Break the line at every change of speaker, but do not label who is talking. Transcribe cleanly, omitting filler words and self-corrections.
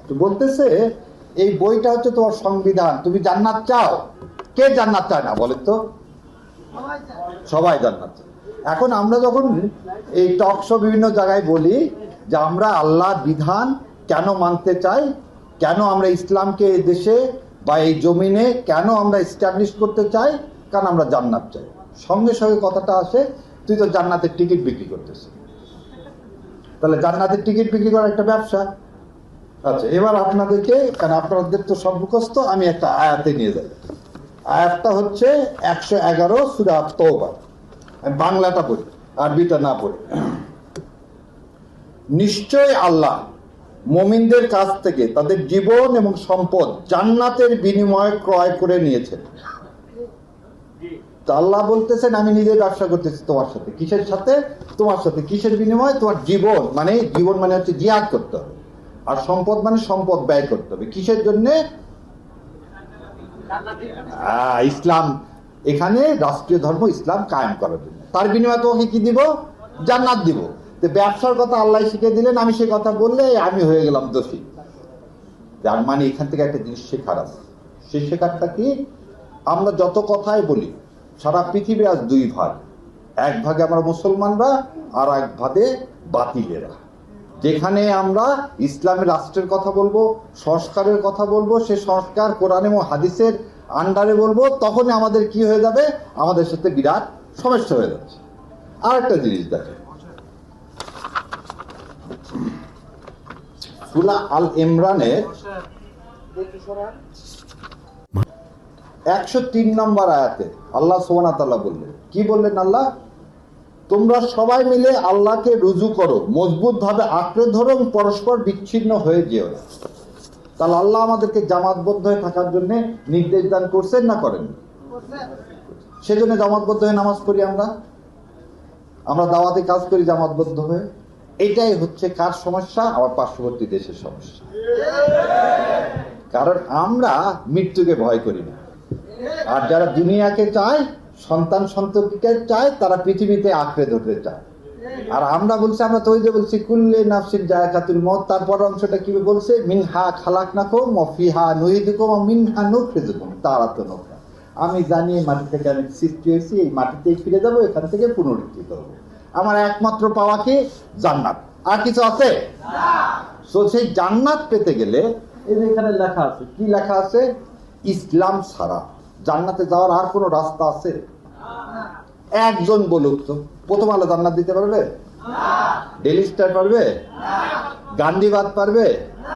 তো বলতেছে এই বইটা হচ্ছে তোমার সংবিধান, তুমি জান্নাত চাও? কে জান্নাত চায় না বলেন তো? সবাই জান্নাত চায়। এখন আমরা যখন এই টক শো বিভিন্ন জায়গায় বলি যে আমরা আল্লাহর বিধান কেন মানতে চাই, কেন আমরা ইসলামকে এই দেশে বা এই জমিনে কেন আমরা এস্টাবলিশ করতে চাই, কারণ আমরা জান্নাত চাই, সঙ্গে সঙ্গে কথাটা আসে তুই তো জান্নাতের টিকিট বিক্রি করতেছিস। তাহলে জান্নাতের টিকিট বিক্রি করা একটা ব্যবসা। আচ্ছা, এবার আপনাদেরকে, কারণ আপনাদের তো সব মুখস্থ, আমি একটা আয়াতে নিয়ে যাই। আয়াতটা হচ্ছে 111 সূরা তওবা। আমি বাংলাটা পড়ি, আরবিটা না পড়ি। নিশ্চয় আল্লাহ মুমিনদের কাছ থেকে তাদের জীবন এবং সম্পদ জান্নাতের বিনিময়ে ক্রয় করে নিয়েছেন। আল্লাহ বলতেছেন আমি নিজে ব্যবসা করতেছি তোমার সাথে। কিসের সাথে? তোমার সাথে। কিসের বিনিময়ে? তোমার জীবন, মানে জীবন মানে হচ্ছে জিহাদ করতে হবে, আর সম্পদ মানে সম্পদ ব্যয় করতে হবে। কিসের জন্য? ইসলাম, এখানে রাষ্ট্রীয় ধর্ম ইসলাম কায়েম করার জন্য। তার বিনিময়ে তোমাকে কি দিব? জান্নাত দিব। তো ব্যবসার কথা আল্লাহ শিখিয়ে দিলেন, আমি সে কথা বললে আমি হয়ে গেলাম দোষী। যার মানে এখান থেকে একটা জিনিস শেখার আছে। সেই শেখারটা কি? আমরা যত কথাই বলি, সারা পৃথিবী আজ দুই ভাগ। এক ভাগে আমরা মুসলমানরা, আর এক ভাগে বাতিলেরা। যেখানে আমরা ইসলামের রাষ্ট্রের কথা বলবো, সংস্কারের কথা বলবো, সে সংস্কার কোরআন এবং হাদিসের আন্ডারে বলবো, তখনই আমাদের কি হয়ে যাবে? আমাদের সাথে বিরাট সমস্যা হয়ে যাচ্ছে। আর একটা জিনিস দেখেন, সূরা আল ইমরানের 103 নম্বর আয়াতে আল্লাহ সুবহানাহু ওয়া তাআলা বললেন, কি বললেন আল্লাহ? তোমরা সবাই মিলে আল্লাহকে রুজু করো, মজবুত ভাবে আঁকড়ে ধরো এবং পরস্পর বিচ্ছিন্ন হয়ে যেও। তাহলে আল্লাহ আমাদেরকে জামাতবদ্ধ হয়ে থাকার জন্য নির্দেশ দান করছেন না করেন? সেজন্য জামাতবদ্ধ হয়ে নামাজ পড়ি, আমরা দাওয়াতে কাজ করি জামাতবদ্ধ হয়ে। এটাই হচ্ছে কার সমস্যা? আমার পার্শ্ববর্তী দেশের সমস্যা। কারণ আমরা মৃত্যুকে ভয় করি না, আর যারা দুনিয়াকে চায়, সন্তান সন্ততিকে চায়, তারা পৃথিবীতে আঁকড়ে ধরতে চায়। আর আমরা বলছি, আমরা তো ওই যে বলছি কুল্লে নাফসিন যায়কাতুল মউত, তারপর অংশটা কি বলছে? মিনহা খালাকনাকুম ওয়া ফিহা নুইদুকুম ওয়া মিনহা নুখরিজুকুম তারাতান উখরা। আমি জানি এই মাটি থেকে আমি সৃষ্টি হয়েছি, এই মাটিতেই ফিরে যাব, এখান থেকে পুনরুত্থিত হব। আমার একমাত্র পাওয়া কি? জান্নাত। আর কিছু আছে না। তো সেই জান্নাত পেতে গেলে এই যে এখানে লেখা আছে, কি লেখা আছে? ইসলাম ছাড়া জান্নাতে যাওয়ার আর কোনো রাস্তা আছে? একজন বলুক তো, প্রথম আলো জান্নাত দিতে পারবে? ডেইলি স্টার পারবে? গান্ধীবাদ পারবে?